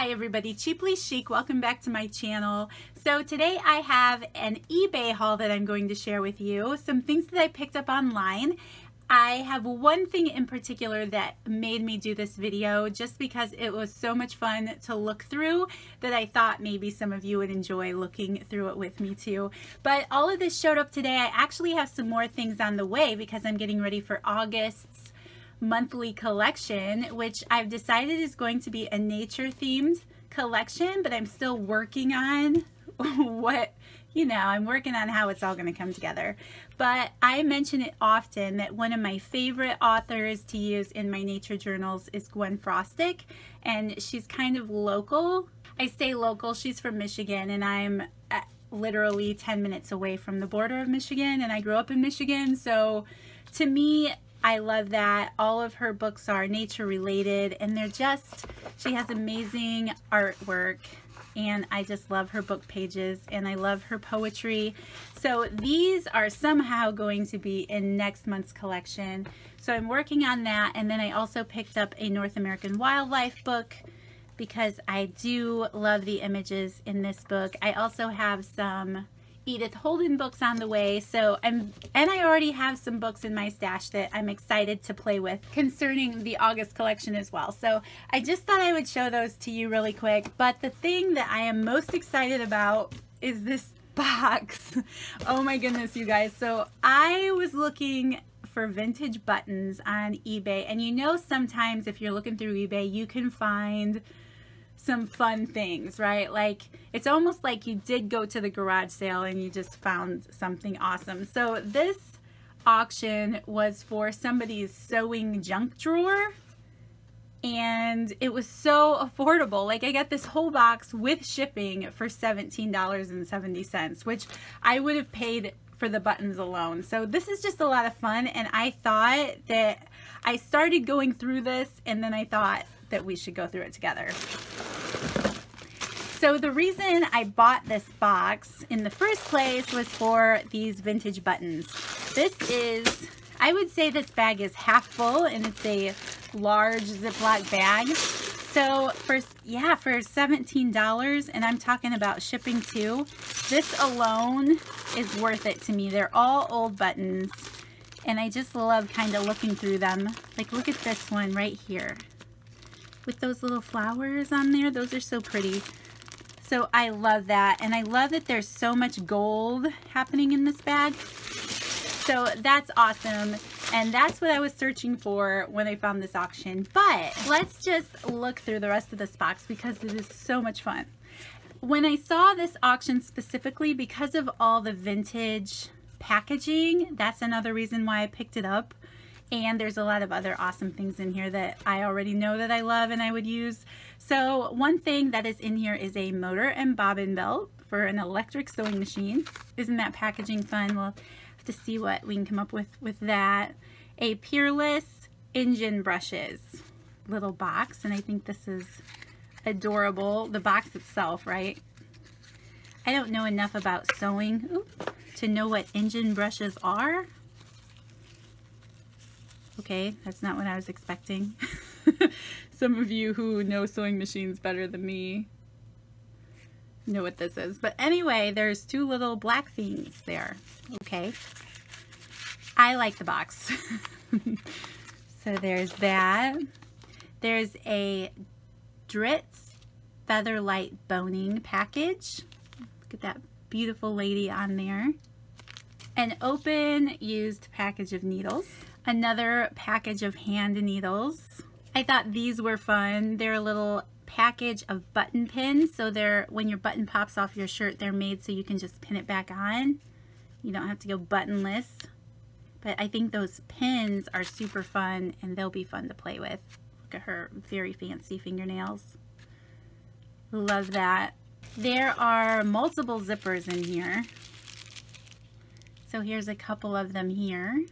Hi everybody, Cheaply Chic, welcome back to my channel. So today I have an eBay haul that I'm going to share with you, some things that I picked up online. I have one thing in particular that made me do this video just because it was so much fun to look through that I thought maybe some of you would enjoy looking through it with me too. But all of this showed up today. I actually have some more things on the way because I'm getting ready for August's monthly collection, which I've decided is going to be a nature themed collection, but I'm still working on I'm working on how it's all going to come together. But I mention it often that one of my favorite authors to use in my nature journals is Gwen Frostic, and she's kind of local. I say local, she's from Michigan, and I'm literally 10 minutes away from the border of Michigan, and I grew up in Michigan, so to me, I love that. All of her books are nature related, and she has amazing artwork, and I just love her book pages, and I love her poetry. So these are somehow going to be in next month's collection. So I'm working on that, and then I also picked up a North American wildlife book because I do love the images in this book. I also have some Edith Holden books on the way, and I already have some books in my stash that I'm excited to play with concerning the August collection as well. So I just thought I would show those to you really quick. But the thing that I am most excited about is this box. Oh my goodness, you guys. So I was looking for vintage buttons on eBay, and you know, sometimes if you're looking through eBay, you can find some fun things, right? Like, it's almost like you did go to the garage sale and you just found something awesome. So this auction was for somebody's sewing junk drawer, and it was so affordable. Like, I got this whole box with shipping for $17.70, which I would have paid for the buttons alone. So this is just a lot of fun, and I thought that I started going through this, and then I thought that we should go through it together. So the reason I bought this box in the first place was for these vintage buttons. This is, I would say this bag is half full, and it's a large Ziploc bag. So for $17, and I'm talking about shipping too, this alone is worth it to me. They're all old buttons, and I just love kind of looking through them. Like, look at this one right here with those little flowers on there. Those are so pretty. So I love that, and I love that there's so much gold happening in this bag. So that's awesome, and that's what I was searching for when I found this auction. But let's just look through the rest of this box because it is so much fun. When I saw this auction specifically, because of all the vintage packaging, that's another reason why I picked it up. And there's a lot of other awesome things in here that I already know that I love and I would use. So one thing that is in here is a motor and bobbin belt for an electric sewing machine. Isn't that packaging fun? We'll have to see what we can come up with that. A Peerless engine brushes little box, and I think this is adorable. The box itself, right? I don't know enough about sewing to know what engine brushes are. Okay, that's not what I was expecting. Some of you who know sewing machines better than me know what this is. But anyway, there's two little black things there. Okay. I like the box. So there's that. There's a Dritz Featherlight Boning package. Look at that beautiful lady on there. An open used package of needles. Another package of hand needles. I thought these were fun. They're a little package of button pins. So when your button pops off your shirt, they're made so you can just pin it back on. You don't have to go buttonless. But I think those pins are super fun, and they'll be fun to play with. Look at her very fancy fingernails. Love that. There are multiple zippers in here. So here's a couple of them here.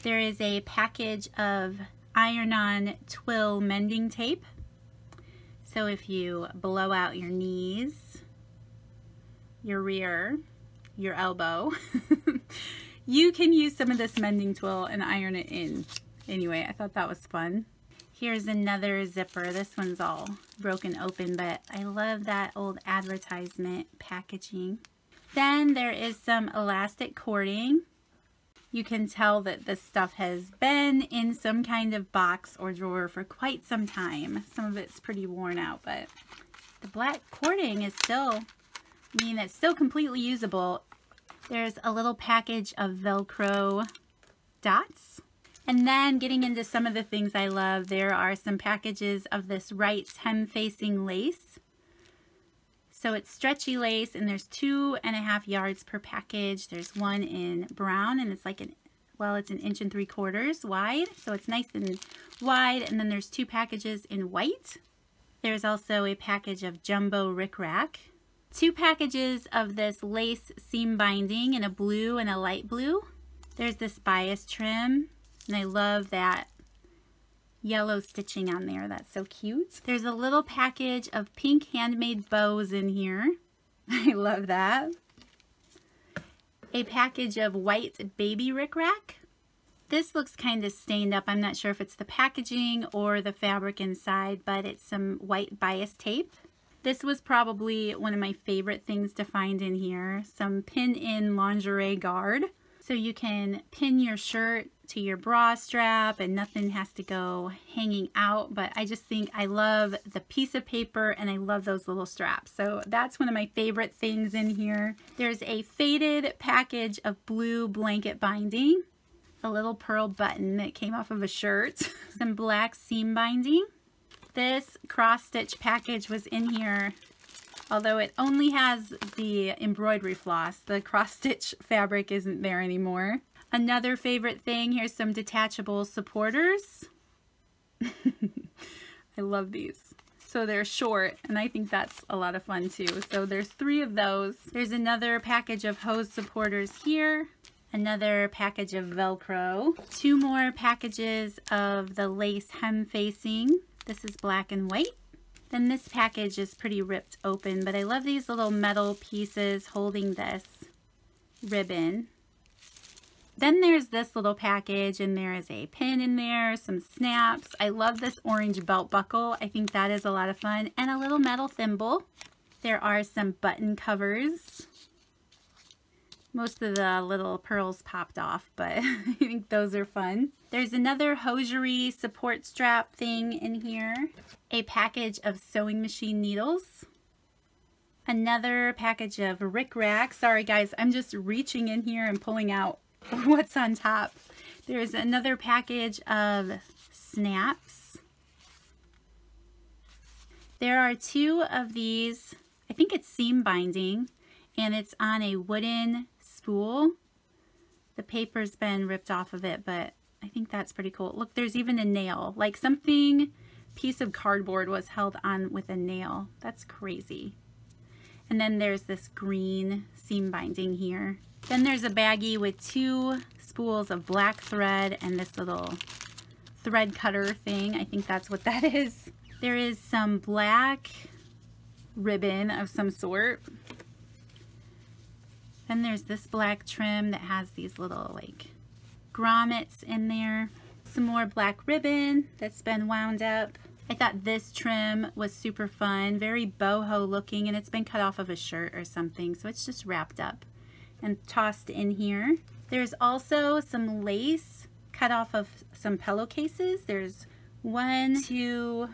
There is a package of iron-on twill mending tape. So if you blow out your knees, your rear, your elbow, you can use some of this mending twill and iron it in. Anyway, I thought that was fun. Here's another zipper. This one's all broken open, but I love that old advertisement packaging. Then there is some elastic cording. You can tell that this stuff has been in some kind of box or drawer for quite some time. Some of it's pretty worn out, but the black cording is still, it's still completely usable. There's a little package of Velcro dots. And then getting into some of the things I love, there are some packages of this Wright's hem-facing lace. So it's stretchy lace, and there's 2.5 yards per package. There's one in brown, and it's like it's 1 3/4 inches wide. So it's nice and wide. And then there's 2 packages in white. There's also a package of jumbo rickrack. 2 packages of this lace seam binding in a blue and a light blue. There's this bias trim. And I love that yellow stitching on there. That's so cute. There's a little package of pink handmade bows in here. I love that. A package of white baby rickrack. This looks kind of stained up. I'm not sure if it's the packaging or the fabric inside, but it's some white bias tape. This was probably one of my favorite things to find in here. Some pin-in lingerie guard. So you can pin your shirt to your bra strap and nothing has to go hanging out. But I just think I love the piece of paper and I love those little straps. So that's one of my favorite things in here. There's a faded package of blue blanket binding. A little pearl button that came off of a shirt. Some black seam binding. This cross stitch package was in here. Although it only has the embroidery floss, the cross-stitch fabric isn't there anymore. Another favorite thing, here's some detachable supporters. I love these. So they're short, and I think that's a lot of fun too. So there's 3 of those. There's another package of hose supporters here. Another package of Velcro. 2 more packages of the lace hem facing. This is black and white. Then this package is pretty ripped open, but I love these little metal pieces holding this ribbon. Then there's this little package, and there is a pin in there, some snaps. I love this orange belt buckle. I think that is a lot of fun. And a little metal thimble. There are some button covers. Most of the little pearls popped off, but I think those are fun. There's another hosiery support strap thing in here. A package of sewing machine needles. Another package of rickrack. Sorry guys, I'm just reaching in here and pulling out what's on top. There's another package of snaps. There are 2 of these, I think it's seam binding, and it's on a wooden spool. The paper's been ripped off of it, but I think that's pretty cool. Look, there's even a nail, like something, piece of cardboard was held on with a nail. That's crazy. And then there's this green seam binding here. Then there's a baggie with 2 spools of black thread and this little thread cutter thing. I think that's what that is. There is some black ribbon of some sort. Then there's this black trim that has these little like grommets in there. Some more black ribbon that's been wound up. I thought this trim was super fun, very boho looking, and it's been cut off of a shirt or something, so it's just wrapped up and tossed in here. There's also some lace cut off of some pillowcases. There's 1, 2,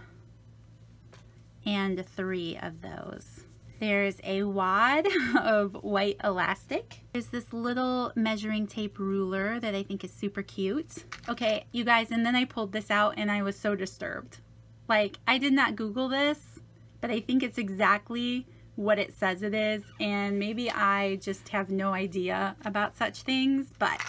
and 3 of those. There's a wad of white elastic. There's this little measuring tape ruler that I think is super cute. Okay, you guys, and then I pulled this out and I was so disturbed. Like, I did not Google this, but I think it's exactly what it says it is, and maybe I just have no idea about such things, but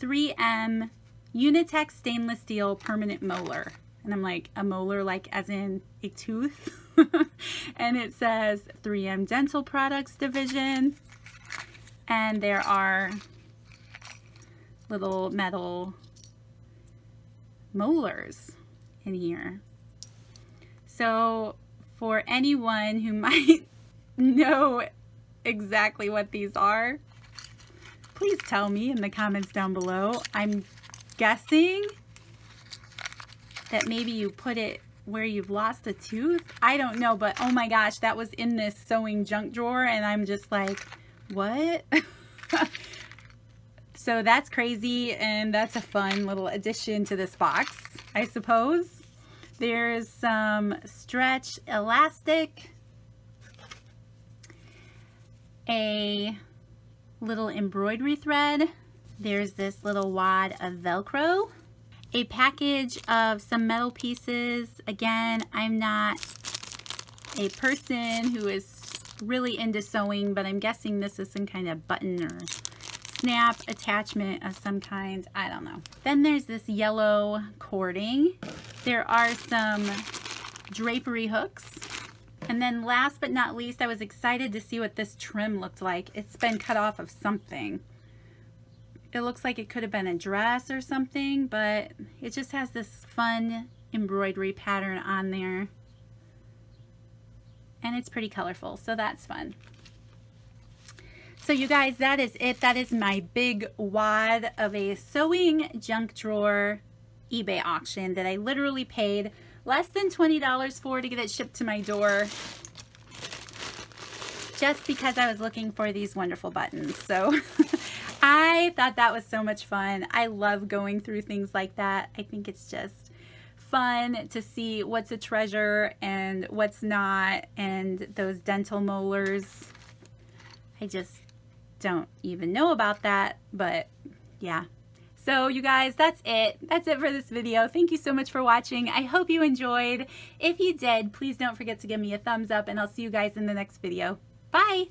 3M Unitex stainless steel permanent molar. And I'm like, a molar like as in a tooth? And it says 3M Dental Products Division, and there are little metal molars in here. So for anyone who might know exactly what these are, please tell me in the comments down below. I'm guessing that maybe you put it where you've lost a tooth. I don't know, but oh my gosh, that was in this sewing junk drawer and I'm just like, what? So that's crazy, and that's a fun little addition to this box, I suppose. There's some stretch elastic, a little embroidery thread. There's this little wad of Velcro, a package of some metal pieces. Again, I'm not a person who is really into sewing, but I'm guessing this is some kind of button or snap attachment of some kind. I don't know. Then there's this yellow cording. There are some drapery hooks. And then last but not least, I was excited to see what this trim looked like. It's been cut off of something. It looks like it could have been a dress or something, but it just has this fun embroidery pattern on there. And it's pretty colorful, so that's fun. So you guys, that is it. That is my big wad of a sewing junk drawer eBay auction that I literally paid less than $20 for to get it shipped to my door, just because I was looking for these wonderful buttons. So I thought that was so much fun. I love going through things like that. I think it's just fun to see what's a treasure and what's not, and those dental molars. I just don't even know about that, but yeah. So you guys, that's it. That's it for this video. Thank you so much for watching. I hope you enjoyed. If you did, please don't forget to give me a thumbs up, and I'll see you guys in the next video. Bye!